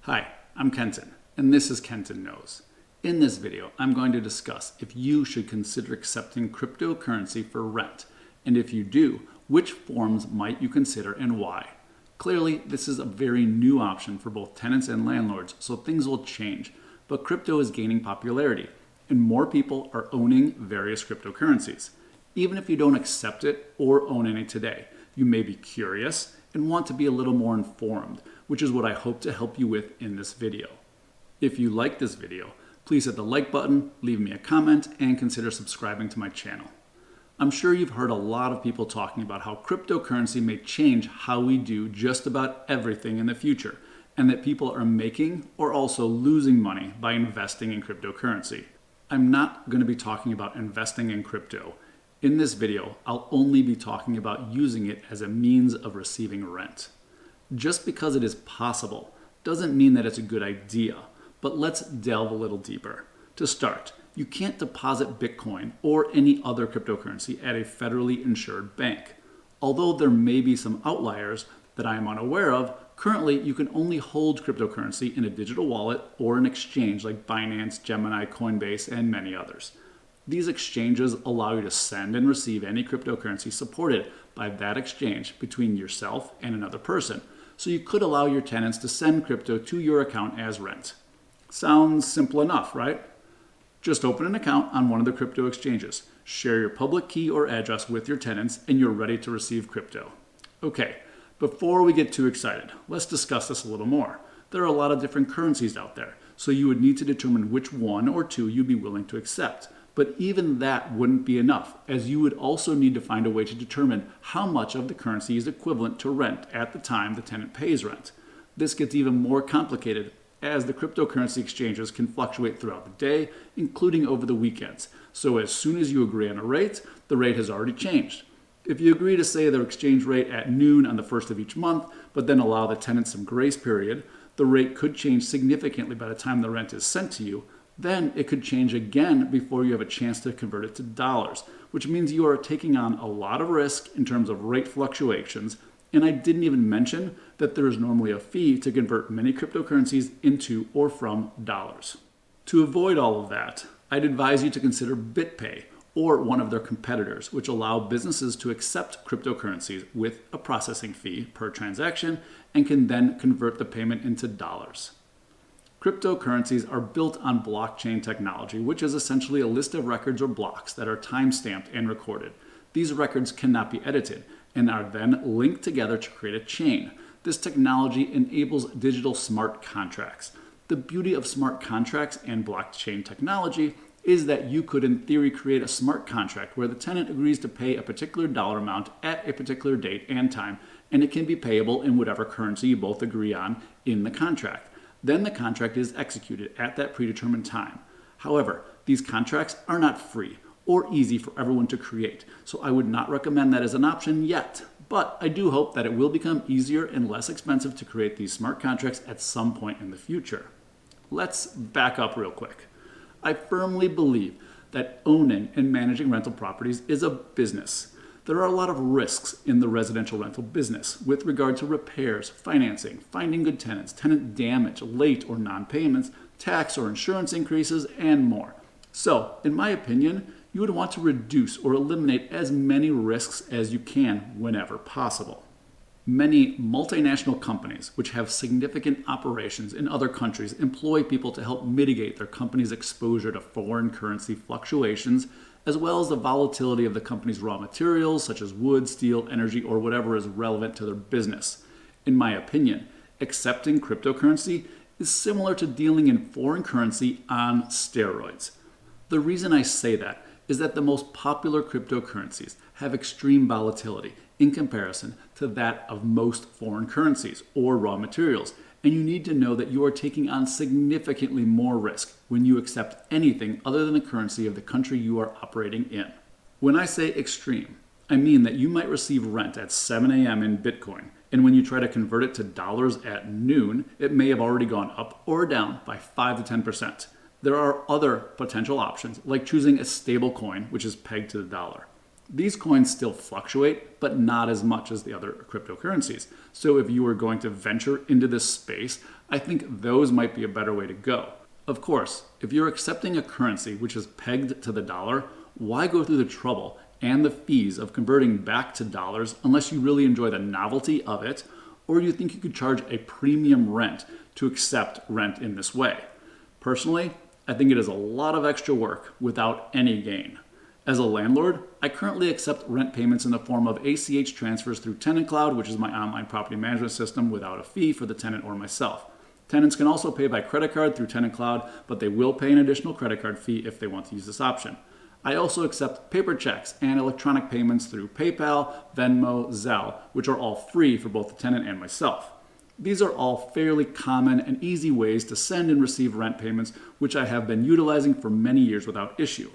Hi, I'm Kenton, and this is Kenton Knows. In this video, I'm going to discuss if you should consider accepting cryptocurrency for rent, and if you do, which forms might you consider and why. Clearly, this is a very new option for both tenants and landlords, so things will change, but crypto is gaining popularity, and more people are owning various cryptocurrencies. Even if you don't accept it or own any today, you may be curious and want to be a little more informed, which is what I hope to help you with in this video. If you like this video, please hit the like button, leave me a comment, and consider subscribing to my channel. I'm sure you've heard a lot of people talking about how cryptocurrency may change how we do just about everything in the future, and that people are making or also losing money by investing in cryptocurrency. I'm not going to be talking about investing in crypto. In this video, I'll only be talking about using it as a means of receiving rent. Just because it is possible doesn't mean that it's a good idea, but let's delve a little deeper. To start, you can't deposit Bitcoin or any other cryptocurrency at a federally insured bank. Although there may be some outliers that I am unaware of, currently you can only hold cryptocurrency in a digital wallet or an exchange like Binance, Gemini, Coinbase, and many others. These exchanges allow you to send and receive any cryptocurrency supported by that exchange between yourself and another person. So you could allow your tenants to send crypto to your account as rent. Sounds simple enough, right? Just open an account on one of the crypto exchanges, share your public key or address with your tenants, and you're ready to receive crypto. Okay, before we get too excited, let's discuss this a little more. There are a lot of different currencies out there, so you would need to determine which one or two you'd be willing to accept. But even that wouldn't be enough, as you would also need to find a way to determine how much of the currency is equivalent to rent at the time the tenant pays rent. This gets even more complicated as the cryptocurrency exchanges can fluctuate throughout the day, including over the weekends. So as soon as you agree on a rate, the rate has already changed. If you agree to say their exchange rate at noon on the first of each month, but then allow the tenant some grace period, the rate could change significantly by the time the rent is sent to you. Then it could change again before you have a chance to convert it to dollars, which means you are taking on a lot of risk in terms of rate fluctuations. And I didn't even mention that there is normally a fee to convert many cryptocurrencies into or from dollars. To avoid all of that, I'd advise you to consider BitPay or one of their competitors, which allow businesses to accept cryptocurrencies with a processing fee per transaction and can then convert the payment into dollars. Cryptocurrencies are built on blockchain technology, which is essentially a list of records or blocks that are time-stamped and recorded. These records cannot be edited and are then linked together to create a chain. This technology enables digital smart contracts. The beauty of smart contracts and blockchain technology is that you could, in theory, create a smart contract where the tenant agrees to pay a particular dollar amount at a particular date and time, and it can be payable in whatever currency you both agree on in the contract. Then the contract is executed at that predetermined time. However, these contracts are not free or easy for everyone to create, so I would not recommend that as an option yet. But I do hope that it will become easier and less expensive to create these smart contracts at some point in the future. Let's back up real quick. I firmly believe that owning and managing rental properties is a business. There are a lot of risks in the residential rental business with regard to repairs, financing, finding good tenants, tenant damage, late or non-payments, tax or insurance increases, and more. So, in my opinion, you would want to reduce or eliminate as many risks as you can whenever possible. Many multinational companies, which have significant operations in other countries, employ people to help mitigate their company's exposure to foreign currency fluctuations, as well as the volatility of the company's raw materials, such as wood, steel, energy, or whatever is relevant to their business. In my opinion, accepting cryptocurrency is similar to dealing in foreign currency on steroids. The reason I say that is that the most popular cryptocurrencies have extreme volatility in comparison to that of most foreign currencies or raw materials, and you need to know that you are taking on significantly more risk when you accept anything other than the currency of the country you are operating in. When I say extreme, I mean that you might receive rent at 7 a.m. in Bitcoin, and when you try to convert it to dollars at noon, it may have already gone up or down by 5 to 10%. There are other potential options, like choosing a stable coin, which is pegged to the dollar. These coins still fluctuate, but not as much as the other cryptocurrencies. So if you were going to venture into this space, I think those might be a better way to go. Of course, if you're accepting a currency which is pegged to the dollar, why go through the trouble and the fees of converting back to dollars unless you really enjoy the novelty of it, or you think you could charge a premium rent to accept rent in this way? Personally, I think it is a lot of extra work without any gain. As a landlord, I currently accept rent payments in the form of ACH transfers through Tenant Cloud, which is my online property management system, without a fee for the tenant or myself. Tenants can also pay by credit card through Tenant Cloud, but they will pay an additional credit card fee if they want to use this option. I also accept paper checks and electronic payments through PayPal, Venmo, Zelle, which are all free for both the tenant and myself. These are all fairly common and easy ways to send and receive rent payments, which I have been utilizing for many years without issue.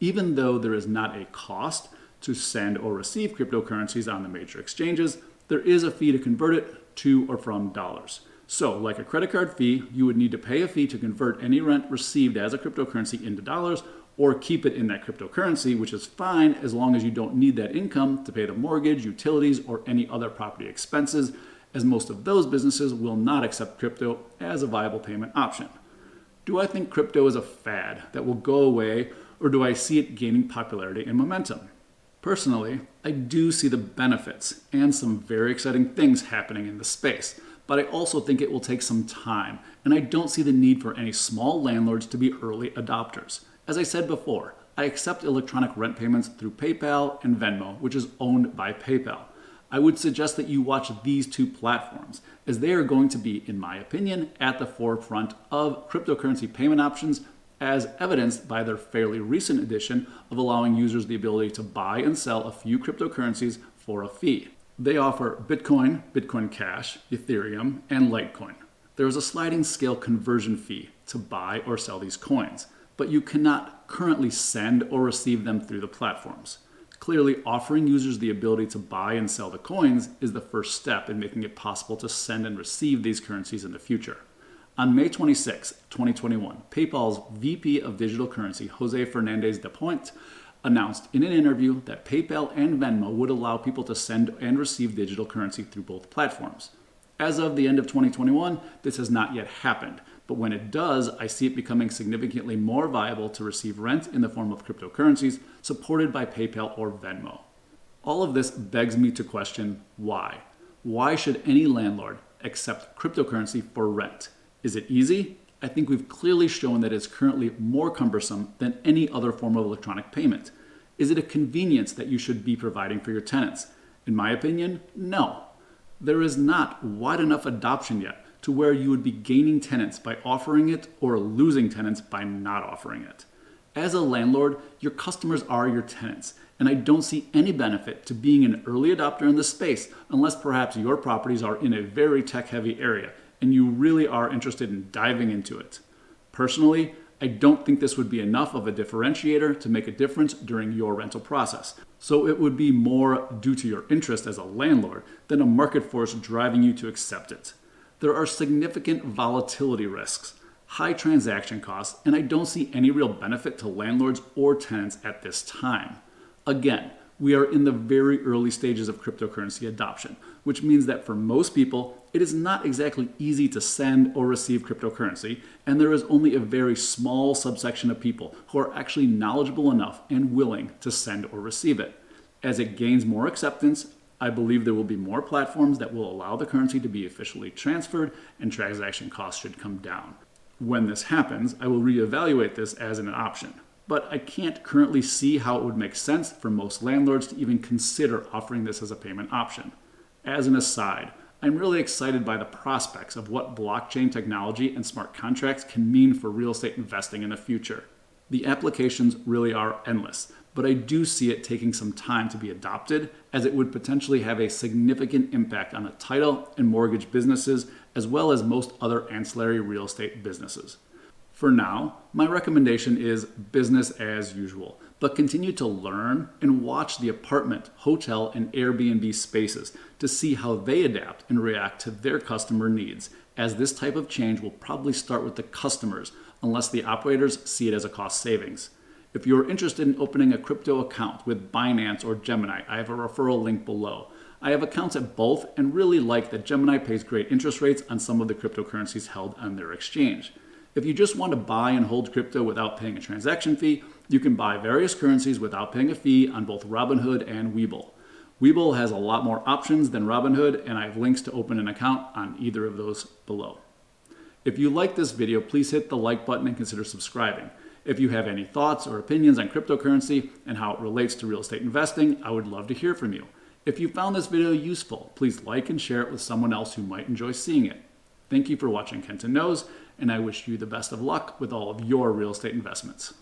Even though there is not a cost to send or receive cryptocurrencies on the major exchanges, there is a fee to convert it to or from dollars. So, like a credit card fee, you would need to pay a fee to convert any rent received as a cryptocurrency into dollars, or keep it in that cryptocurrency, which is fine as long as you don't need that income to pay the mortgage, utilities, or any other property expenses, as most of those businesses will not accept crypto as a viable payment option. Do I think crypto is a fad that will go away, or do I see it gaining popularity and momentum? Personally, I do see the benefits and some very exciting things happening in the space, but I also think it will take some time, and I don't see the need for any small landlords to be early adopters. As I said before, I accept electronic rent payments through PayPal and Venmo, which is owned by PayPal. I would suggest that you watch these two platforms, as they are going to be, in my opinion, at the forefront of cryptocurrency payment options, as evidenced by their fairly recent addition of allowing users the ability to buy and sell a few cryptocurrencies for a fee. They offer Bitcoin, Bitcoin Cash, Ethereum, and Litecoin. There is a sliding scale conversion fee to buy or sell these coins, but you cannot currently send or receive them through the platforms. Clearly, offering users the ability to buy and sell the coins is the first step in making it possible to send and receive these currencies in the future. On May 26, 2021, PayPal's VP of Digital Currency, Jose Fernandez de Point, announced in an interview that PayPal and Venmo would allow people to send and receive digital currency through both platforms. As of the end of 2021, this has not yet happened, but when it does, I see it becoming significantly more viable to receive rent in the form of cryptocurrencies supported by PayPal or Venmo. All of this begs me to question why. Why should any landlord accept cryptocurrency for rent? Is it easy? I think we've clearly shown that it's currently more cumbersome than any other form of electronic payment. Is it a convenience that you should be providing for your tenants? In my opinion, no. There is not wide enough adoption yet to where you would be gaining tenants by offering it or losing tenants by not offering it. As a landlord, your customers are your tenants, and I don't see any benefit to being an early adopter in this space unless perhaps your properties are in a very tech-heavy area and you really are interested in diving into it. Personally, I don't think this would be enough of a differentiator to make a difference during your rental process. So it would be more due to your interest as a landlord than a market force driving you to accept it. There are significant volatility risks, high transaction costs, and I don't see any real benefit to landlords or tenants at this time. Again, we are in the very early stages of cryptocurrency adoption, which means that for most people, it is not exactly easy to send or receive cryptocurrency, and there is only a very small subsection of people who are actually knowledgeable enough and willing to send or receive it. As it gains more acceptance, I believe there will be more platforms that will allow the currency to be officially transferred and transaction costs should come down. When this happens, I will reevaluate this as an option. But I can't currently see how it would make sense for most landlords to even consider offering this as a payment option. As an aside, I'm really excited by the prospects of what blockchain technology and smart contracts can mean for real estate investing in the future. The applications really are endless, but I do see it taking some time to be adopted, as it would potentially have a significant impact on the title and mortgage businesses, as well as most other ancillary real estate businesses. For now, my recommendation is business as usual, but continue to learn and watch the apartment, hotel, and Airbnb spaces to see how they adapt and react to their customer needs, as this type of change will probably start with the customers unless the operators see it as a cost savings. If you're interested in opening a crypto account with Binance or Gemini, I have a referral link below. I have accounts at both and really like that Gemini pays great interest rates on some of the cryptocurrencies held on their exchange. If you just want to buy and hold crypto without paying a transaction fee, you can buy various currencies without paying a fee on both Robinhood and Webull. Webull has a lot more options than Robinhood, and I have links to open an account on either of those below. If you like this video, please hit the like button and consider subscribing. If you have any thoughts or opinions on cryptocurrency and how it relates to real estate investing, I would love to hear from you. If you found this video useful, please like and share it with someone else who might enjoy seeing it. Thank you for watching Kenton Knows, and I wish you the best of luck with all of your real estate investments.